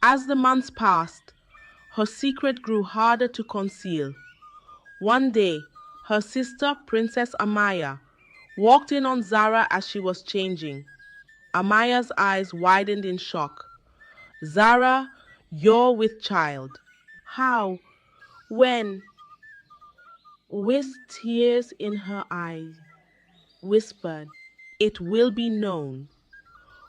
As the months passed, her secret grew harder to conceal. One day, her sister, Princess Amaya, walked in on Zara as she was changing. Amaya's eyes widened in shock. "Zara, you're with child." "How? When?" With tears in her eyes, whispered, "It will be known."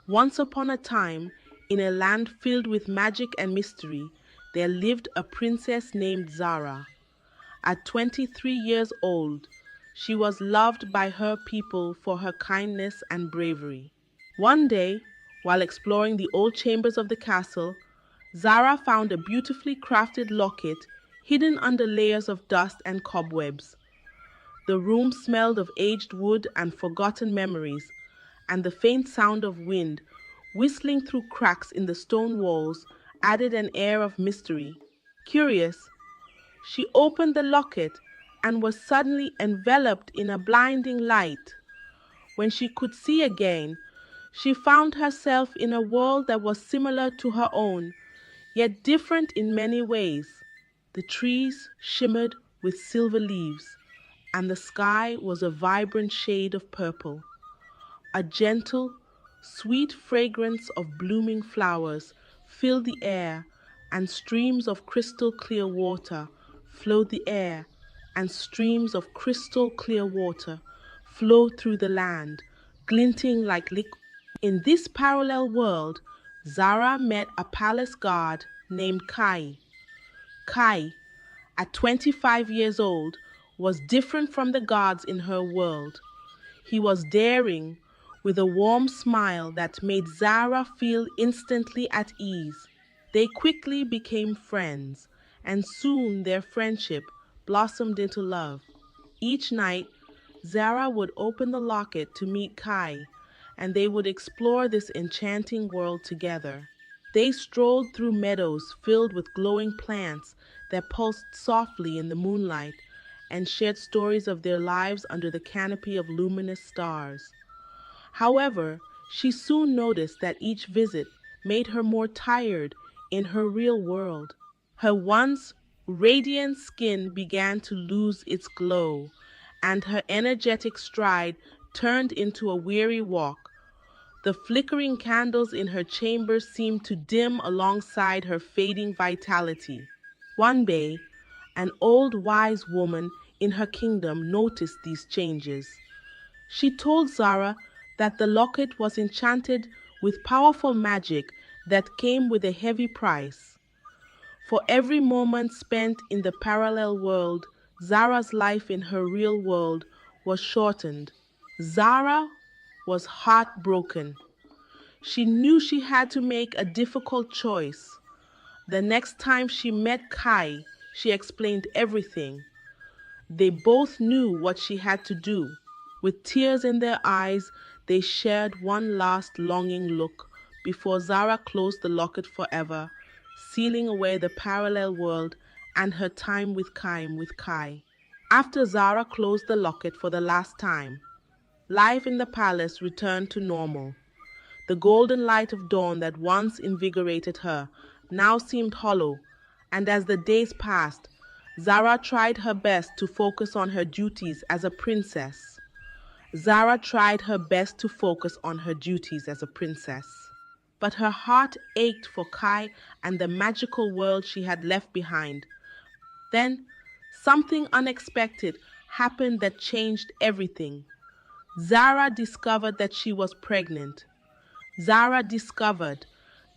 Once upon a time, in a land filled with magic and mystery, there lived a princess named Zara. At 23 years old, she was loved by her people for her kindness and bravery. One day, while exploring the old chambers of the castle, Zara found a beautifully crafted locket hidden under layers of dust and cobwebs. The room smelled of aged wood and forgotten memories, and the faint sound of wind whistling through cracks in the stone walls added an air of mystery. Curious, she opened the locket and was suddenly enveloped in a blinding light. When she could see again, she found herself in a world that was similar to her own, yet different in many ways. The trees shimmered with silver leaves, and the sky was a vibrant shade of purple. A gentle, sweet fragrance of blooming flowers filled the air, and streams of crystal clear water flowed the air, and streams of crystal clear water flowed through the land, glinting like liquid. In this parallel world, Zara met a palace guard named Kai. Kai, at 25 years old, was different from the guards in her world. He was daring, with a warm smile that made Zara feel instantly at ease. They quickly became friends, and soon their friendship blossomed into love. Each night, Zara would open the locket to meet Kai, and they would explore this enchanting world together. They strolled through meadows filled with glowing plants that pulsed softly in the moonlight, and shared stories of their lives under the canopy of luminous stars. However, she soon noticed that each visit made her more tired in her real world. Her once radiant skin began to lose its glow, and her energetic stride turned into a weary walk. The flickering candles in her chamber seemed to dim alongside her fading vitality. One day, an old wise woman in her kingdom noticed these changes. She told Zara that the locket was enchanted with powerful magic that came with a heavy price. For every moment spent in the parallel world, Zara's life in her real world was shortened. Zara was heartbroken. She knew she had to make a difficult choice. The next time she met Kai, she explained everything. They both knew what she had to do. With tears in their eyes, they shared one last longing look before Zara closed the locket forever, sealing away the parallel world and her time with Kai. After Zara closed the locket for the last time, life in the palace returned to normal. The golden light of dawn that once invigorated her now seemed hollow, and as the days passed, Zara tried her best to focus on her duties as a princess. Zara tried her best to focus on her duties as a princess. But her heart ached for Kai and the magical world she had left behind. Then, something unexpected happened that changed everything. Zara discovered that she was pregnant. Zara discovered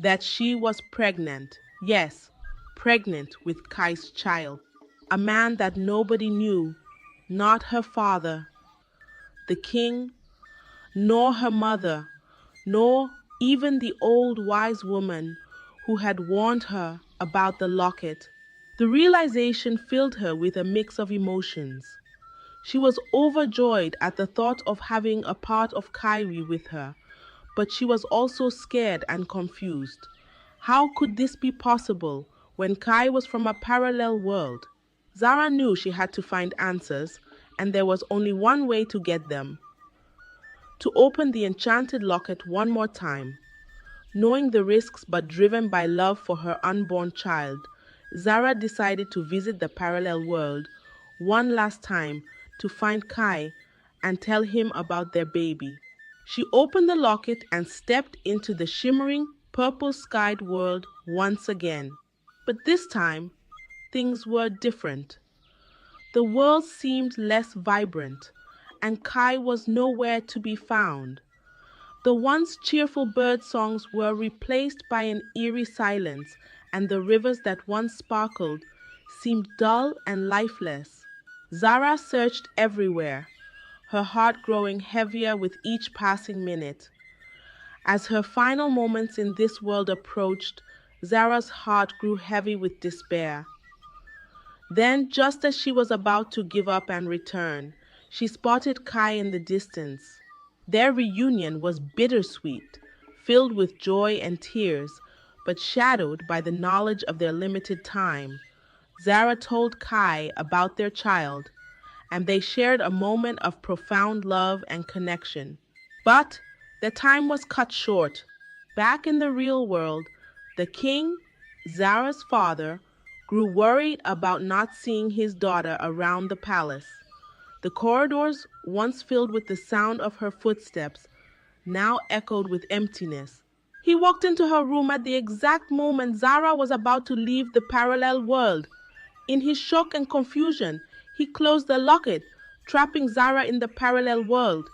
that she was pregnant. Yes, pregnant with Kai's child. A man that nobody knew, not her father, the king, nor her mother, nor even the old wise woman who had warned her about the locket. The realization filled her with a mix of emotions. She was overjoyed at the thought of having a part of Kyrie with her, but she was also scared and confused. How could this be possible when Kai was from a parallel world? Zara knew she had to find answers, and there was only one way to get them: to open the enchanted locket one more time. Knowing the risks but driven by love for her unborn child, Zara decided to visit the parallel world one last time to find Kai and tell him about their baby. She opened the locket and stepped into the shimmering, purple-skied world once again. But this time, things were different. The world seemed less vibrant, and Kai was nowhere to be found. The once cheerful bird songs were replaced by an eerie silence, and the rivers that once sparkled seemed dull and lifeless. Zara searched everywhere, her heart growing heavier with each passing minute. As her final moments in this world approached, Zara's heart grew heavy with despair. Then, just as she was about to give up and return, she spotted Kai in the distance. Their reunion was bittersweet, filled with joy and tears, but shadowed by the knowledge of their limited time. Zara told Kai about their child, and they shared a moment of profound love and connection. But their time was cut short. Back in the real world, the king, Zara's father, grew worried about not seeing his daughter around the palace. The corridors, once filled with the sound of her footsteps, now echoed with emptiness. He walked into her room at the exact moment Zara was about to leave the parallel world. In his shock and confusion, he closed the locket, trapping Zara in the parallel world.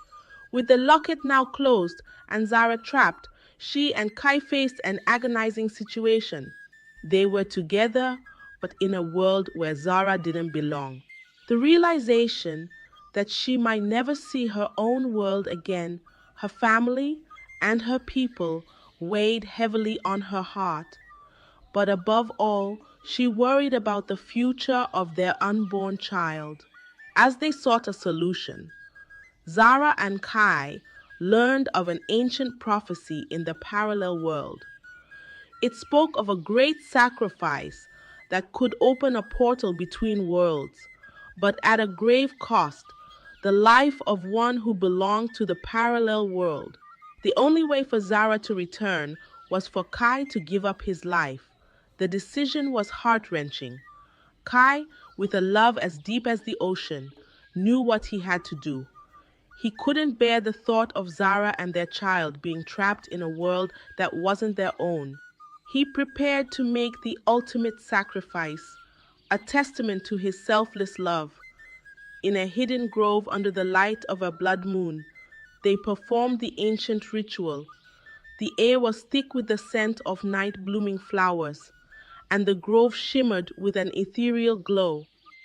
With the locket now closed and Zara trapped, she and Kai faced an agonizing situation. They were together, but in a world where Zara didn't belong. The realization that she might never see her own world again, her family, and her people weighed heavily on her heart. But above all, she worried about the future of their unborn child. As they sought a solution, Zara and Kai learned of an ancient prophecy in the parallel world. It spoke of a great sacrifice that could open a portal between worlds, but at a grave cost, the life of one who belonged to the parallel world. The only way for Zara to return was for Kai to give up his life. The decision was heart-wrenching. Kai, with a love as deep as the ocean, knew what he had to do. He couldn't bear the thought of Zara and their child being trapped in a world that wasn't their own. He prepared to make the ultimate sacrifice, a testament to his selfless love. In a hidden grove under the light of a blood moon, they performed the ancient ritual. The air was thick with the scent of night-blooming flowers, and the grove shimmered with an ethereal glow.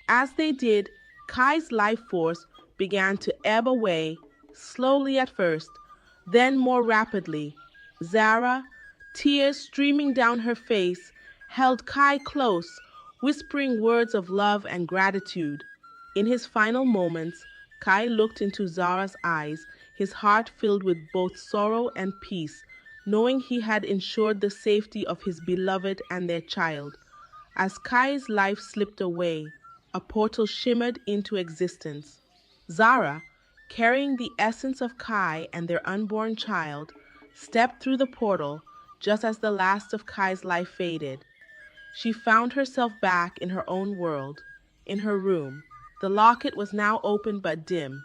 As they did, Kai's life force began to ebb away, slowly at first, then more rapidly. Zara, tears streaming down her face, held Kai close, whispering words of love and gratitude. In his final moments, Kai looked into Zara's eyes, his heart filled with both sorrow and peace, knowing he had ensured the safety of his beloved and their child. As Kai's life slipped away, a portal shimmered into existence. Zara, carrying the essence of Kai and their unborn child, stepped through the portal just as the last of Kai's life faded. She found herself back in her own world, in her room. The locket was now open but dim,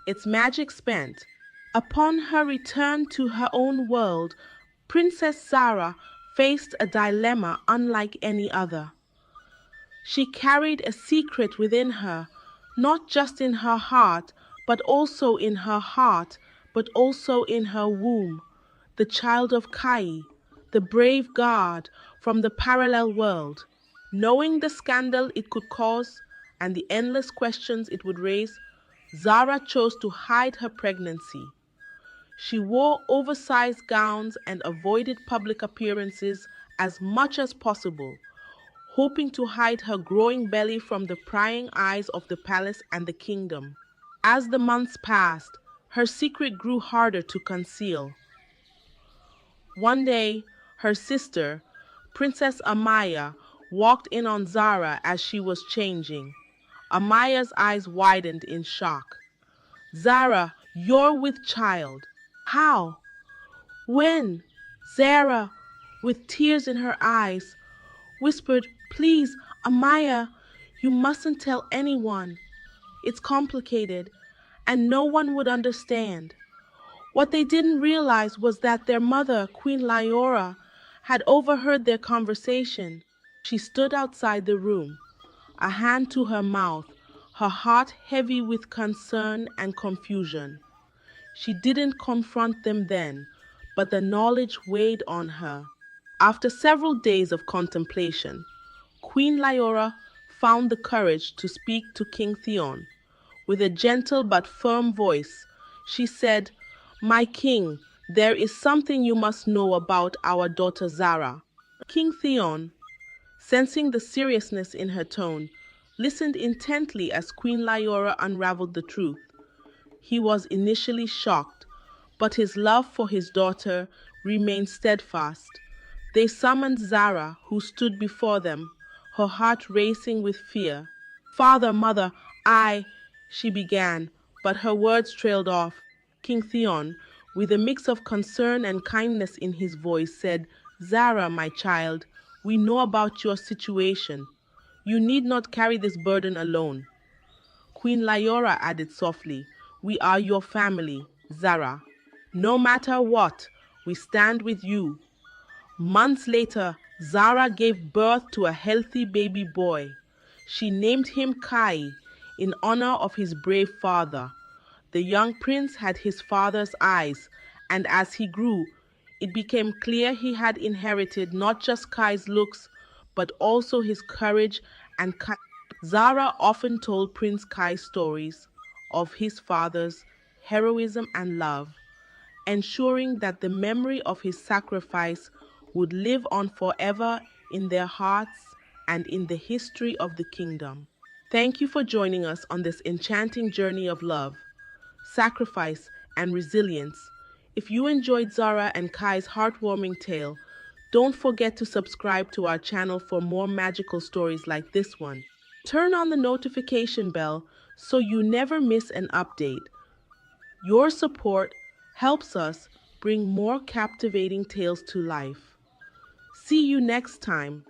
its magic spent. Upon her return to her own world, Princess Zara faced a dilemma unlike any other. She carried a secret within her, not just in her heart, but also in her heart, but also in her womb. The child of Kai, the brave guard from the parallel world. Knowing the scandal it could cause and the endless questions it would raise, Zara chose to hide her pregnancy. She wore oversized gowns and avoided public appearances as much as possible, hoping to hide her growing belly from the prying eyes of the palace and the kingdom. As the months passed, her secret grew harder to conceal. One day, her sister, Princess Amaya, walked in on Zara as she was changing. Amaya's eyes widened in shock. "Zara, you're with child. How? When?" Zara, with tears in her eyes, whispered, "Please, Amaya, you mustn't tell anyone. It's complicated, and no one would understand." What they didn't realize was that their mother, Queen Lyora, had overheard their conversation. She stood outside the room, a hand to her mouth, her heart heavy with concern and confusion. She didn't confront them then, but the knowledge weighed on her. After several days of contemplation, Queen Lyora found the courage to speak to King Theon. With a gentle but firm voice, she said, "My king, there is something you must know about our daughter Zara." King Theon, sensing the seriousness in her tone, listened intently as Queen Lyora unraveled the truth. He was initially shocked, but his love for his daughter remained steadfast. They summoned Zara, who stood before them, her heart racing with fear. "Father, mother, she began, but her words trailed off. King Theon, with a mix of concern and kindness in his voice, said, "Zara, my child, we know about your situation. You need not carry this burden alone." Queen Lyora added softly, "We are your family, Zara. No matter what, we stand with you." Months later, Zara gave birth to a healthy baby boy. She named him Kai in honor of his brave father. The young prince had his father's eyes, and as he grew, it became clear he had inherited not just Kai's looks, but also his courage and kindness. Zara often told Prince Kai stories of his father's heroism and love, ensuring that the memory of his sacrifice would live on forever in their hearts and in the history of the kingdom. Thank you for joining us on this enchanting journey of love, sacrifice, and resilience. If you enjoyed Zara and Kai's heartwarming tale, don't forget to subscribe to our channel for more magical stories like this one. Turn on the notification bell so you never miss an update. Your support helps us bring more captivating tales to life. See you next time.